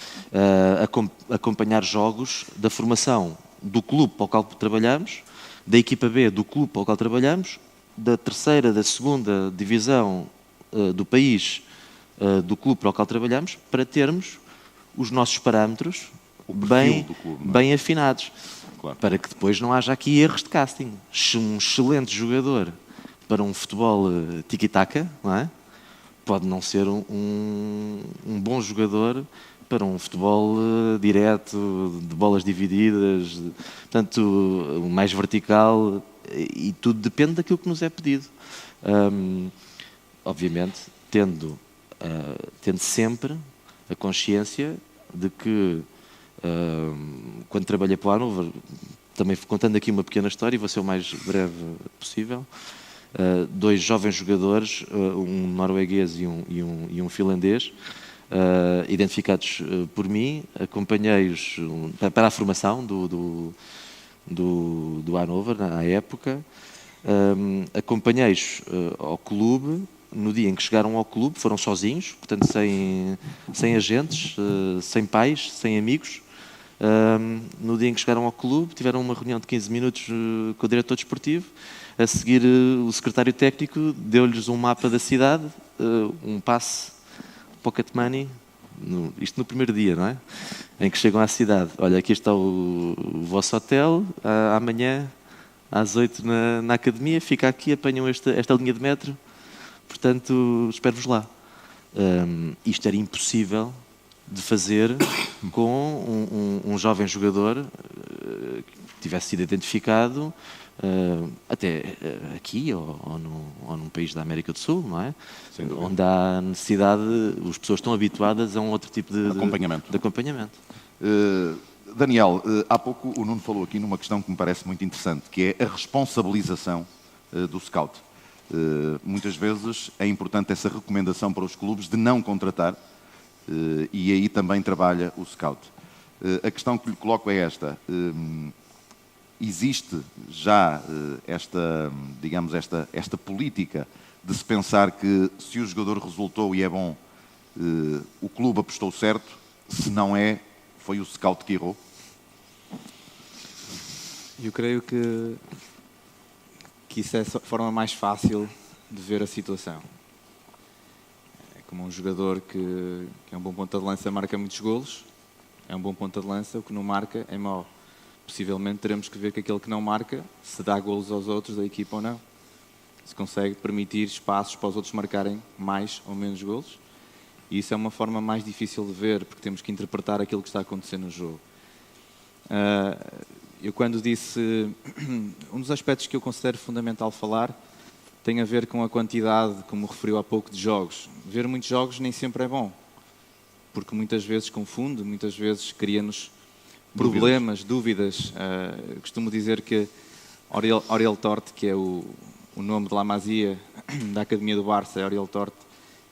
Acompanhar jogos da formação do clube para o qual trabalhamos, da equipa B do clube para o qual trabalhamos, da terceira, da segunda divisão do país do clube para o qual trabalhamos, para termos os nossos parâmetros bem afinados. Claro. Para que depois não haja aqui erros de casting. Um excelente jogador para um futebol tiki-taka, não é? Pode não ser um bom jogador para um futebol direto, de bolas divididas, portanto, mais vertical, e tudo depende daquilo que nos é pedido. Obviamente, tendo sempre a consciência de que, quando trabalhei para o Hannover, também contando aqui uma pequena história, e vou ser o mais breve possível, 2 jovens jogadores, um norueguês e um finlandês, identificados por mim, acompanhei-os para a formação do Hannover, à época, acompanhei-os ao clube. No dia em que chegaram ao clube, foram sozinhos, portanto sem agentes, sem pais, sem amigos. No dia em que chegaram ao clube, tiveram uma reunião de 15 minutos com o diretor desportivo. A seguir, o secretário técnico deu-lhes um mapa da cidade, um passe, pocket money, isto no primeiro dia, não é? Em que chegam à cidade. Olha, aqui está o vosso hotel, amanhã às 8 na academia, fica aqui, apanham esta linha de metro, portanto, espero-vos lá. Isto era impossível de fazer com um jovem jogador que tivesse sido identificado até aqui ou num país da América do Sul, não é? Onde há necessidade, as pessoas estão habituadas a um outro tipo de acompanhamento. Daniel, há pouco o Nuno falou aqui numa questão que me parece muito interessante, que é a responsabilização do scout. Muitas vezes é importante essa recomendação para os clubes de não contratar, e aí também trabalha o scout. A questão que lhe coloco é esta: existe já esta política de se pensar que se o jogador resultou e é bom, o clube apostou certo, se não é, foi o scout que errou? Eu creio que isso é a forma mais fácil de ver a situação. É como um jogador que é um bom ponta de lança, marca muitos golos, é um bom ponta de lança, o que não marca é mau. Possivelmente teremos que ver que aquele que não marca, se dá golos aos outros da equipa ou não. Se consegue permitir espaços para os outros marcarem mais ou menos golos. E isso é uma forma mais difícil de ver, porque temos que interpretar aquilo que está acontecendo no jogo. Eu quando disse, um dos aspectos que eu considero fundamental falar tem a ver com a quantidade, como referiu há pouco, de jogos. Ver muitos jogos nem sempre é bom, porque muitas vezes confunde, muitas vezes cria-nos problemas, dúvidas. Costumo dizer que Aurel Torte, que é o nome de La Masia, da Academia do Barça, é Aurel Torte,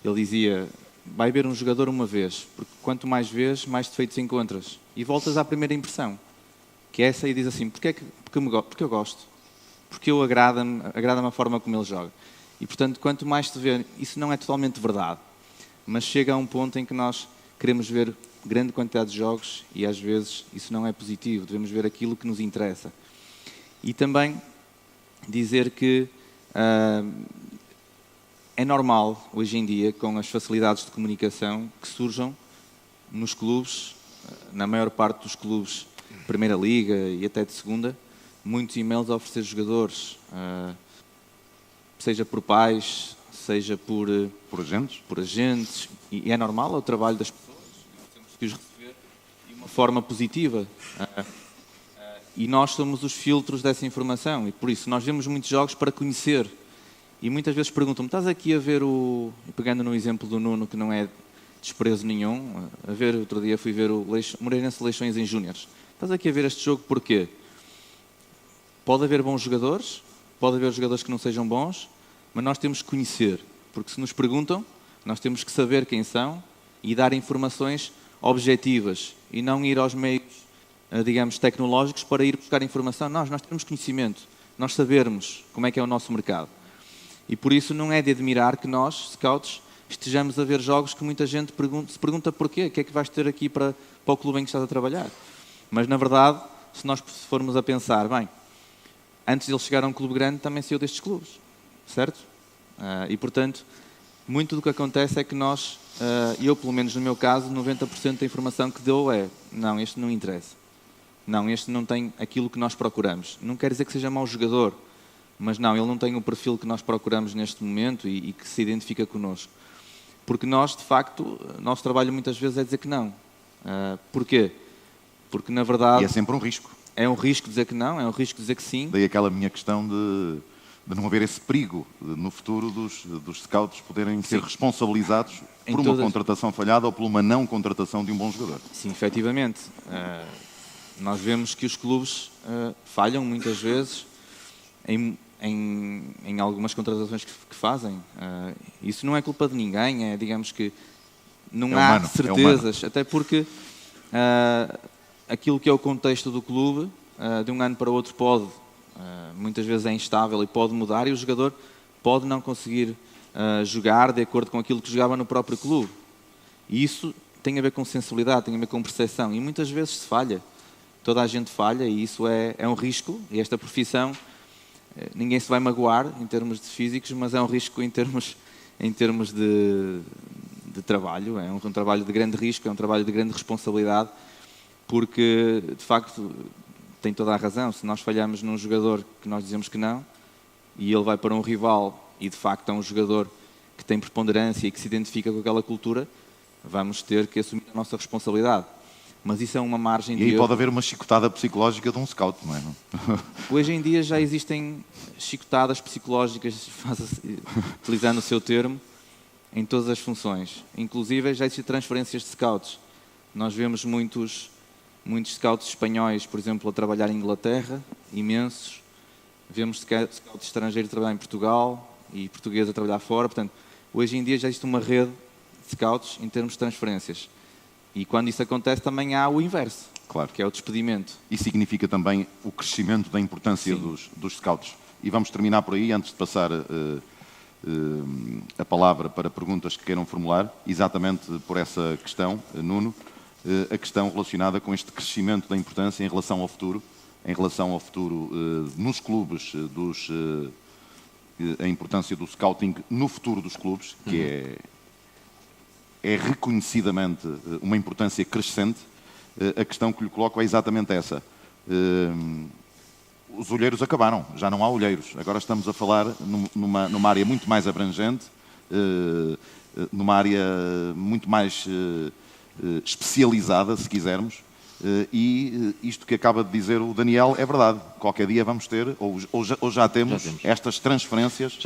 ele dizia: vai ver um jogador uma vez, porque quanto mais vês, mais defeitos encontras. E voltas à primeira impressão, que é essa, e diz assim: porque eu gosto, porque agrada-me a forma como ele joga. E, portanto, quanto mais se vê, isso não é totalmente verdade, mas chega a um ponto em que nós queremos ver grande quantidade de jogos e, às vezes, isso não é positivo. Devemos ver aquilo que nos interessa. E também dizer que é normal, hoje em dia, com as facilidades de comunicação que surjam nos clubes, na maior parte dos clubes de Primeira Liga e até de Segunda, muitos e-mails a oferecer jogadores, seja por pais, seja por agentes, e é normal, é o trabalho das pessoas, nós temos que os receber de uma forma positiva. E nós somos os filtros dessa informação, e por isso nós vemos muitos jogos para conhecer. E muitas vezes perguntam-me: estás aqui a ver pegando no exemplo do Nuno, que não é desprezo nenhum, outro dia fui ver o Moreirense Leixões em Júniores. estás aqui a ver este jogo porquê? Pode haver bons jogadores, pode haver jogadores que não sejam bons, mas nós temos que conhecer, porque se nos perguntam, nós temos que saber quem são e dar informações objetivas e não ir aos meios, digamos, tecnológicos para ir buscar informação. Nós temos conhecimento, nós sabermos como é que é o nosso mercado. E por isso não é de admirar que nós, scouts, estejamos a ver jogos que muita gente se pergunta porquê, o que é que vais ter aqui para o clube em que estás a trabalhar. Mas, na verdade, se nós formos a pensar, bem, antes de ele chegar a um clube grande, também saiu destes clubes, certo? E, portanto, muito do que acontece é que nós, eu pelo menos no meu caso, 90% da informação que dou é, não, este não interessa. Não, este não tem aquilo que nós procuramos. Não quer dizer que seja mau jogador, mas não, ele não tem o perfil que nós procuramos neste momento e que se identifica connosco. Porque nós, de facto, nosso trabalho muitas vezes é dizer que não. Porquê? Porque, na verdade... E é sempre um risco. É um risco dizer que não, é um risco dizer que sim. Daí aquela minha questão de não haver esse perigo no futuro dos scouts poderem ser responsabilizados por uma contratação falhada ou por uma não contratação de um bom jogador. Sim, efetivamente. Nós vemos que os clubes falham muitas vezes em algumas contratações que fazem. Isso não é culpa de ninguém, digamos que não há certezas, até porque aquilo que é o contexto do clube, de um ano para o outro pode, muitas vezes é instável e pode mudar, e o jogador pode não conseguir jogar de acordo com aquilo que jogava no próprio clube. E isso tem a ver com sensibilidade, tem a ver com percepção, e muitas vezes se falha. Toda a gente falha e isso é um risco, e esta profissão, ninguém se vai magoar em termos de físicos, mas é um risco em termos de trabalho, é um trabalho de grande risco, é um trabalho de grande responsabilidade, porque, de facto, tem toda a razão. Se nós falhamos num jogador que nós dizemos que não, e ele vai para um rival e, de facto, é um jogador que tem preponderância e que se identifica com aquela cultura, vamos ter que assumir a nossa responsabilidade. Mas isso é uma margem de erro. E aí pode haver uma chicotada psicológica de um scout, não é? Hoje em dia já existem chicotadas psicológicas, utilizando o seu termo, em todas as funções. Inclusive já existem transferências de scouts. Nós vemos muitos scouts espanhóis, por exemplo, a trabalhar em Inglaterra, imensos. Vemos scouts estrangeiros a trabalhar em Portugal e portugueses a trabalhar fora. Portanto, hoje em dia já existe uma rede de scouts em termos de transferências. E quando isso acontece também há o inverso, claro, que é o despedimento. E significa também o crescimento da importância dos scouts. E vamos terminar por aí, antes de passar a palavra para perguntas que queiram formular, exatamente por essa questão, Nuno, a questão relacionada com este crescimento da importância em relação ao futuro nos clubes, a importância do scouting no futuro dos clubes, que é reconhecidamente uma importância crescente. A questão que lhe coloco é exatamente essa. Os olheiros acabaram, já não há olheiros. Agora estamos a falar numa área muito mais abrangente, numa área muito mais especializada, se quisermos, e isto que acaba de dizer o Daniel é verdade. Qualquer dia vamos ter, ou já temos estas transferências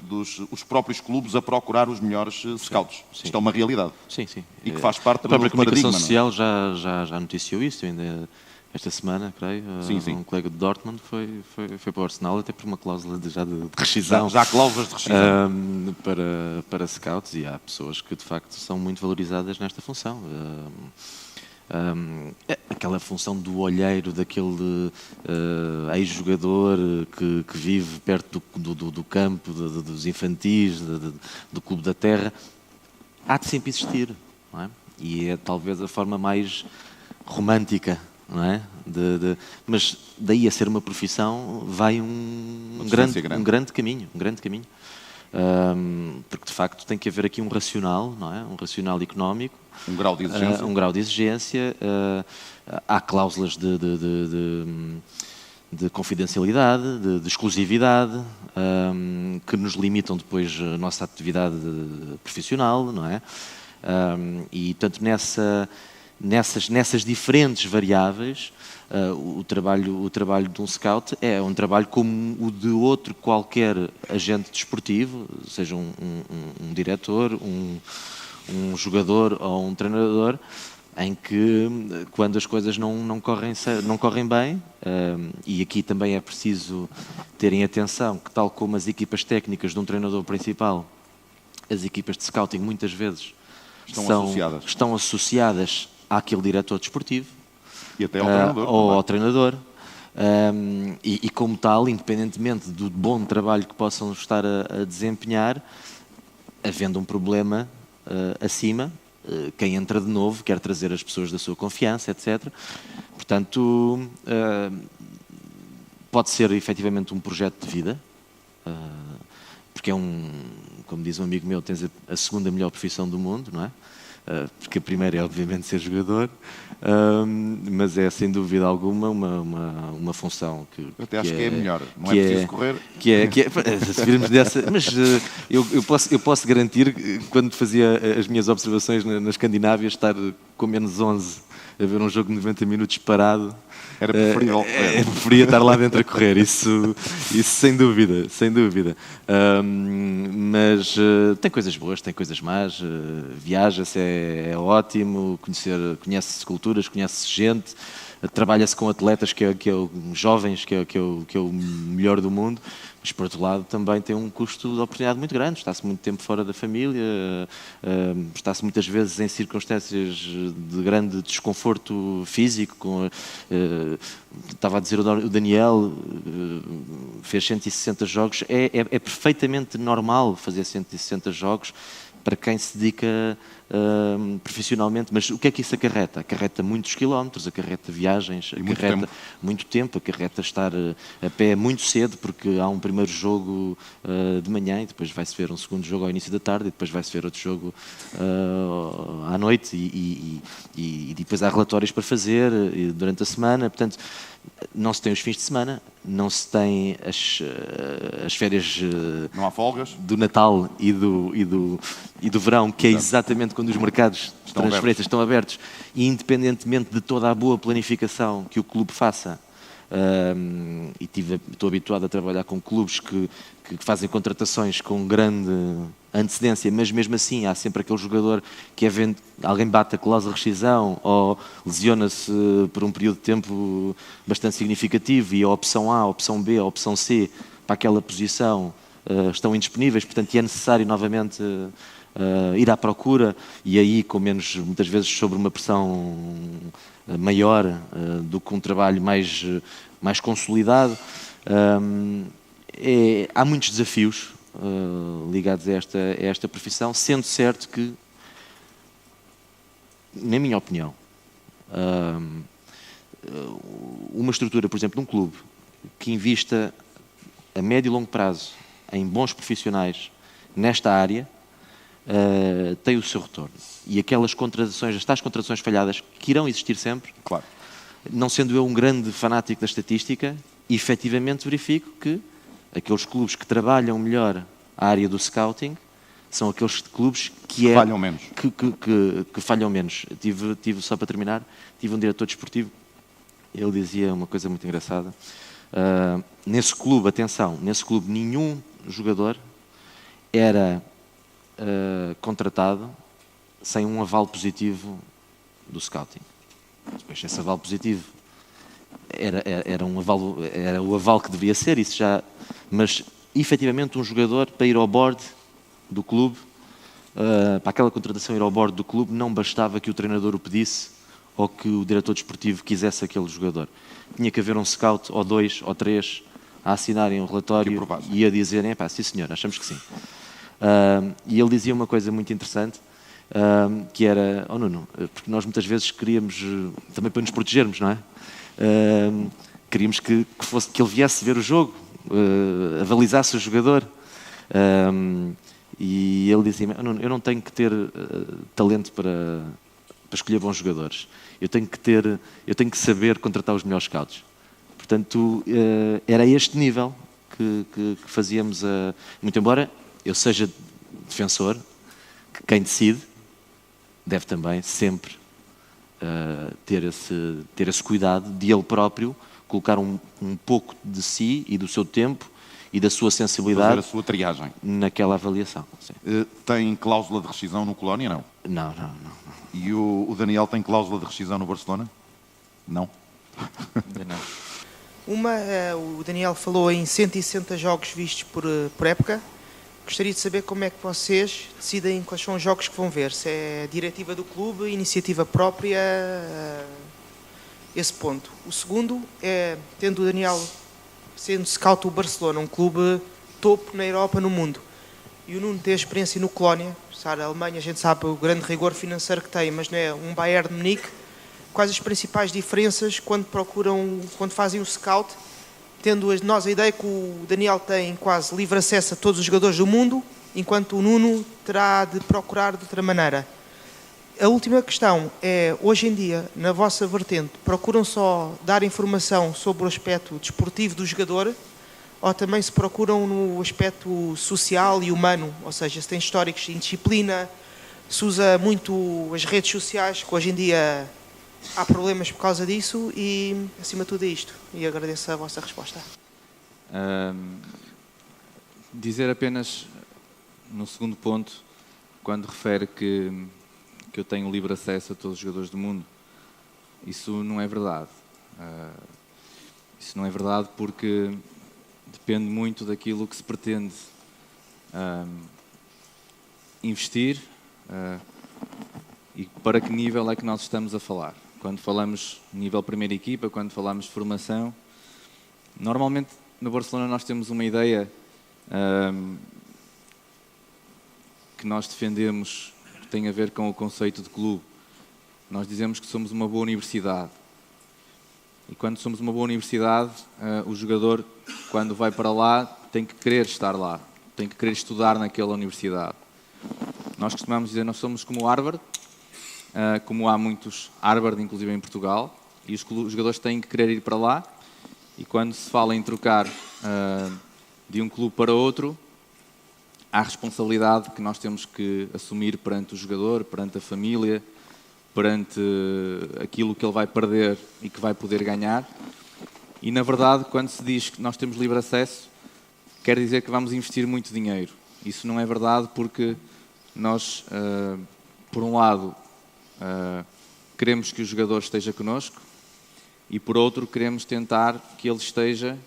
dos próprios clubes a procurar os melhores scouts. Sim. Isto é uma realidade. Sim, sim. E que faz parte a própria do paradigma. A comunicação social já noticiou isso, ainda esta semana, creio. Um colega de Dortmund foi para o Arsenal, até por uma cláusula de rescisão. Já há cláusulas de rescisão. Para scouts, e há pessoas que de facto são muito valorizadas nesta função. Aquela função do olheiro, daquele ex-jogador que vive perto do campo, dos infantis, do clube da terra, há de sempre existir, não é? E é talvez a forma mais romântica, não é? Mas daí a ser uma profissão vai um grande caminho. Porque de facto tem que haver aqui um racional, não é? Um racional económico, um grau de exigência, há cláusulas de confidencialidade, de exclusividade, que nos limitam depois a nossa atividade profissional, não é? E portanto nessas diferentes variáveis, o trabalho de um scout é um trabalho como o de outro qualquer agente desportivo, seja um diretor, um jogador ou um treinador, em que, quando as coisas não correm bem, e aqui também é preciso terem atenção que, tal como as equipas técnicas de um treinador principal, as equipas de scouting muitas vezes estão associadas àquele diretor desportivo e até ao treinador, ou ao treinador. E como tal, independentemente do bom trabalho que possam estar a desempenhar, havendo um problema acima, quem entra de novo quer trazer as pessoas da sua confiança, etc. Portanto, pode ser efetivamente um projeto de vida, porque como diz um amigo meu, tens a segunda melhor profissão do mundo, não é? Porque a primeira é obviamente ser jogador, mas é sem dúvida alguma uma função que eu até acho que é melhor, não é preciso correr. Se virmos dessa, mas eu posso garantir que, quando fazia as minhas observações na Escandinávia, estar com menos 11 a ver um jogo de 90 minutos parado, era preferível correr. Preferia estar lá dentro a correr, isso sem dúvida, sem dúvida. Mas tem coisas boas, tem coisas más, viaja-se, é ótimo, conhece-se culturas, conhece-se gente, trabalha-se com atletas jovens, que é o melhor do mundo, mas por outro lado também tem um custo de oportunidade muito grande, está-se muito tempo fora da família, está-se muitas vezes em circunstâncias de grande desconforto físico, estava a dizer o Daniel, fez 160 jogos, é perfeitamente normal fazer 160 jogos para quem se dedica profissionalmente, mas o que é que isso acarreta? Acarreta muitos quilómetros, acarreta viagens, acarreta muito tempo, acarreta estar a pé muito cedo, porque há um primeiro jogo de manhã e depois vai-se ver um segundo jogo ao início da tarde e depois vai-se ver outro jogo à noite e depois há relatórios para fazer durante a semana, portanto não se tem os fins de semana, não se tem as férias, não há folgas do Natal e do verão, que é exatamente quando os mercados de transferências estão abertos, e independentemente de toda a boa planificação que o clube faça, estou habituado a trabalhar com clubes que fazem contratações com grande antecedência, mas mesmo assim há sempre aquele jogador que alguém bate a cláusula de rescisão ou lesiona-se por um período de tempo bastante significativo e a opção A, a opção B, a opção C para aquela posição estão indisponíveis, portanto é necessário novamente ir à procura, e aí muitas vezes sob uma pressão maior do que um trabalho mais consolidado. Há muitos desafios ligados a esta profissão, sendo certo que, na minha opinião, uma estrutura, por exemplo, de um clube que invista a médio e longo prazo em bons profissionais nesta área, tem o seu retorno. E as tais contratações falhadas, que irão existir sempre, claro. Não sendo eu um grande fanático da estatística, efetivamente verifico que aqueles clubes que trabalham melhor a área do scouting são aqueles clubes que falham menos. Que falham menos. Tive, só para terminar, tive um diretor desportivo, ele dizia uma coisa muito engraçada. Nesse clube, atenção, nenhum jogador era contratado sem um aval positivo do scouting. Depois, esse aval positivo era o aval que devia ser, isso já, mas efetivamente um jogador, para ir ao board do clube, para aquela contratação ir ao board do clube, não bastava que o treinador o pedisse ou que o diretor desportivo quisesse aquele jogador. Tinha que haver um scout, ou 2, ou 3, a assinarem um relatório e a dizerem, sim senhor, achamos que sim. E ele dizia uma coisa muito interessante, que era, Nuno, porque nós muitas vezes queríamos, também para nos protegermos, não é? Queríamos que ele viesse ver o jogo, avalizasse o jogador. E ele dizia, Nuno, eu não tenho que ter talento para escolher bons jogadores. Eu tenho que saber contratar os melhores scouts. Portanto, era este nível que fazíamos. Muito embora eu seja defensor, que quem decide deve também sempre ter esse cuidado de ele próprio colocar um pouco de si e do seu tempo e da sua sensibilidade. Fazer a sua triagem. Naquela avaliação. Sim. Tem cláusula de rescisão no Colónia, não? Não. E o Daniel tem cláusula de rescisão no Barcelona? Não. Ainda não. O Daniel falou em 160 jogos vistos por época. Gostaria de saber como é que vocês decidem quais são os jogos que vão ver. Se é diretiva do clube, iniciativa própria, esse ponto. O segundo é, tendo o Daniel sendo scout do Barcelona, um clube topo na Europa, no mundo, e o Nuno tem a experiência no Colónia, a Alemanha, a gente sabe o grande rigor financeiro que tem, mas não é um Bayern de Munique. Quais as principais diferenças quando fazem o scout, tendo nós a ideia que o Daniel tem quase livre acesso a todos os jogadores do mundo, enquanto o Nuno terá de procurar de outra maneira? A última questão é, hoje em dia, na vossa vertente, procuram só dar informação sobre o aspecto desportivo do jogador, ou também se procuram no aspecto social e humano, ou seja, se tem históricos em disciplina, se usa muito as redes sociais, que hoje em dia há problemas por causa disso, e acima de tudo é isto. E agradeço a vossa resposta. Dizer apenas, no segundo ponto, quando refere que eu tenho livre acesso a todos os jogadores do mundo, isso não é verdade. Isso não é verdade porque depende muito daquilo que se pretende investir e para que nível é que nós estamos a falar. Quando falamos nível primeira equipa, quando falamos de formação, normalmente no Barcelona nós temos uma ideia que nós defendemos, que tem a ver com o conceito de clube. Nós dizemos que somos uma boa universidade. E quando somos uma boa universidade, o jogador, quando vai para lá, tem que querer estar lá, tem que querer estudar naquela universidade. Nós costumamos dizer, nós somos como Harvard, como há muitos Harvard, inclusive em Portugal, e os jogadores têm que querer ir para lá, e quando se fala em trocar de um clube para outro, há a responsabilidade que nós temos que assumir perante o jogador, perante a família, perante aquilo que ele vai perder e que vai poder ganhar. E, na verdade, quando se diz que nós temos livre acesso, quer dizer que vamos investir muito dinheiro. Isso não é verdade porque nós, por um lado, queremos que o jogador esteja connosco e, por outro, queremos tentar que ele esteja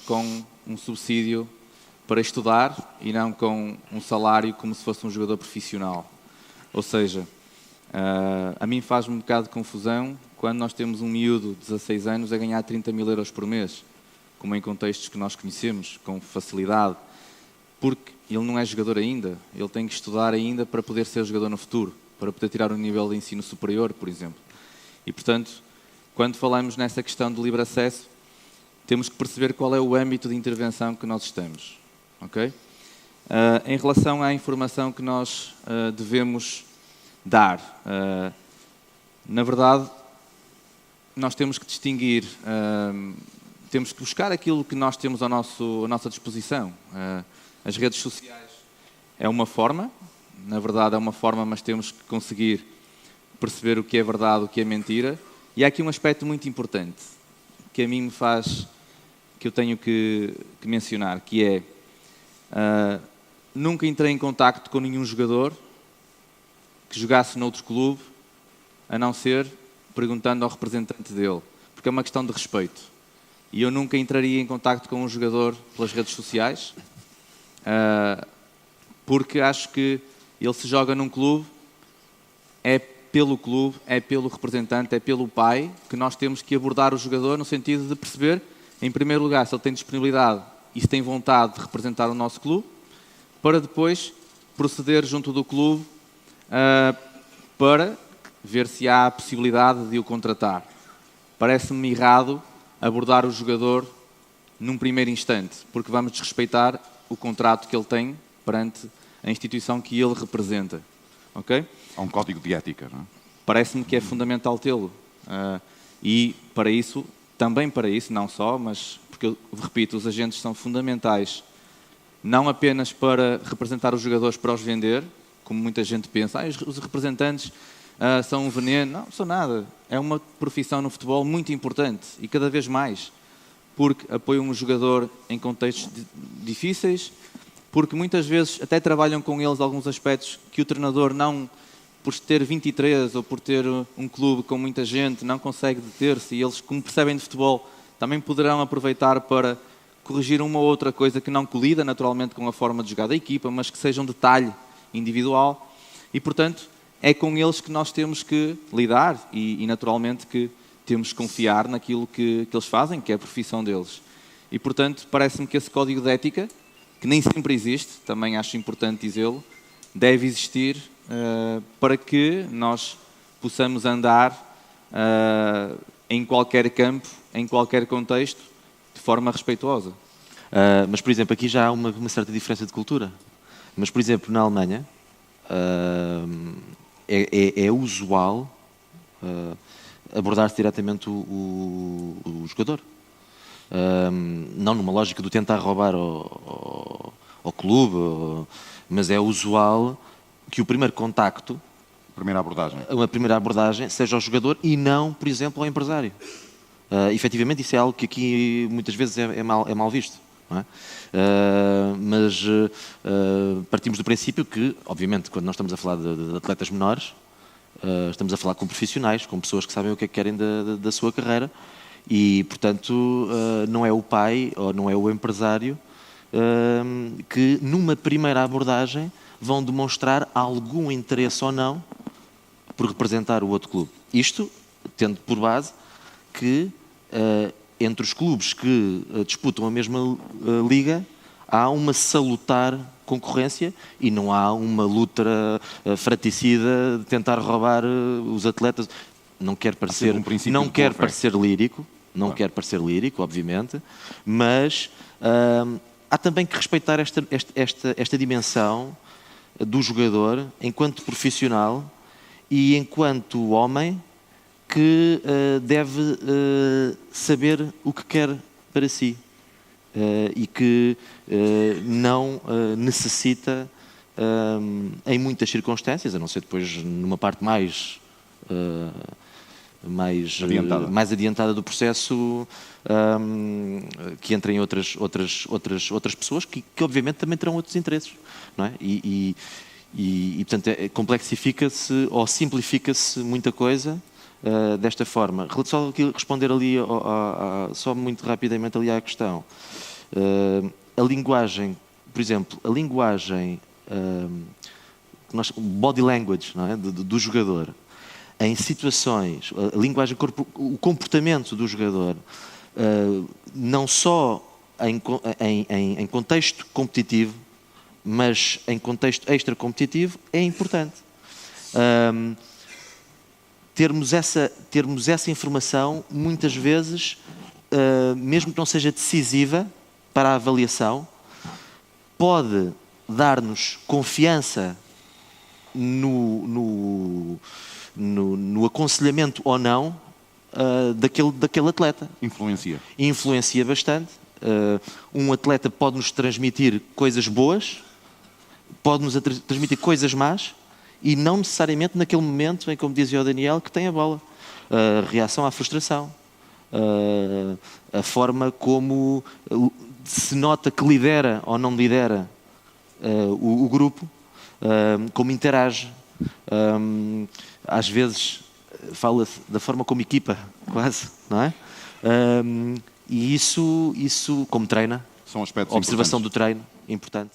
com um subsídio para estudar e não com um salário como se fosse um jogador profissional. Ou seja, a mim faz-me um bocado de confusão quando nós temos um miúdo de 16 anos a ganhar 30 mil euros por mês, como em contextos que nós conhecemos, com facilidade, porque ele não é jogador ainda, ele tem que estudar ainda para poder ser jogador no futuro, para poder tirar um nível de ensino superior, por exemplo. E, portanto, quando falamos nessa questão de livre acesso, temos que perceber qual é o âmbito de intervenção que nós estamos. Okay? Em relação à informação que nós devemos dar, na verdade, nós temos que distinguir, temos que buscar aquilo que nós temos à nossa disposição. As redes sociais é uma forma, na verdade é uma forma, mas temos que conseguir perceber o que é verdade, o que é mentira. E há aqui um aspecto muito importante, que a mim me faz, que eu tenho que mencionar, que é, nunca entrei em contacto com nenhum jogador que jogasse noutro clube, a não ser perguntando ao representante dele, porque é uma questão de respeito. E eu nunca entraria em contacto com um jogador pelas redes sociais, porque acho que ele se joga num clube, é pelo clube, é pelo representante, é pelo pai, que nós temos que abordar o jogador no sentido de perceber, em primeiro lugar, se ele tem disponibilidade e se tem vontade de representar o nosso clube, para depois proceder junto do clube para ver se há a possibilidade de o contratar. Parece-me errado abordar o jogador num primeiro instante, porque vamos desrespeitar o contrato que ele tem perante a instituição que ele representa. Okay? Há um código de ética, não é? Parece-me que é fundamental tê-lo. E para isso, também para isso, não só, mas porque eu repito, os agentes são fundamentais, não apenas para representar os jogadores para os vender, como muita gente pensa, os representantes são um veneno. Não, são nada. É uma profissão no futebol muito importante e cada vez mais. porque apoiam um jogador em contextos difíceis, porque muitas vezes até trabalham com eles alguns aspectos que o treinador não, por ter 23 ou por ter um clube com muita gente, não consegue deter-se, e eles, como percebem de futebol, também poderão aproveitar para corrigir uma ou outra coisa que não colida naturalmente com a forma de jogar da equipa, mas que seja um detalhe individual. E, portanto, é com eles que nós temos que lidar e naturalmente que temos que confiar naquilo que eles fazem, que é a profissão deles. E, portanto, parece-me que esse código de ética, que nem sempre existe, também acho importante dizê-lo, deve existir para que nós possamos andar em qualquer campo, em qualquer contexto, de forma respeituosa. Mas, por exemplo, aqui já há uma certa diferença de cultura. Mas, por exemplo, na Alemanha, é usual abordar-se diretamente o jogador. Não numa lógica de tentar roubar ao clube, mas é usual que o primeiro contacto, uma primeira abordagem, seja ao jogador e não, por exemplo, ao empresário. Efetivamente, isso é algo que aqui muitas vezes é mal visto. Não é? Mas partimos do princípio que, obviamente, quando nós estamos a falar de atletas menores, estamos a falar com profissionais, com pessoas que sabem o que é que querem da sua carreira e, portanto, não é o pai ou não é o empresário que, numa primeira abordagem, vão demonstrar algum interesse ou não por representar o outro clube. Isto tendo por base que entre os clubes que disputam a mesma liga há uma salutar concorrência e não há uma luta fraticida de tentar roubar os atletas. Não quero parecer lírico, quero parecer lírico, obviamente, mas há também que respeitar esta dimensão do jogador enquanto profissional e enquanto homem que deve saber o que quer para si e que não necessita, em muitas circunstâncias, a não ser depois numa parte mais adiantada do processo, que entrem outras pessoas que obviamente também terão outros interesses, não é? E portanto, complexifica-se ou simplifica-se muita coisa desta forma. Só aqui responder ali, só muito rapidamente ali à questão. A linguagem, por exemplo, body language, não é? do jogador, em situações, a linguagem o comportamento do jogador, não só em contexto competitivo, mas em contexto extra-competitivo, é importante. Termos essa informação, muitas vezes, mesmo que não seja decisiva para a avaliação, pode dar-nos confiança no aconselhamento ou não daquele atleta. Influencia bastante. Um atleta pode-nos transmitir coisas boas, pode-nos transmitir coisas más, e não necessariamente naquele momento em, como dizia o Daniel, que tem a bola. A reação à frustração, a forma como se nota que lidera ou não lidera o grupo, como interage. Às vezes fala-se da forma como equipa, quase, não é? E isso como treina, são aspectos observação do treino, importante.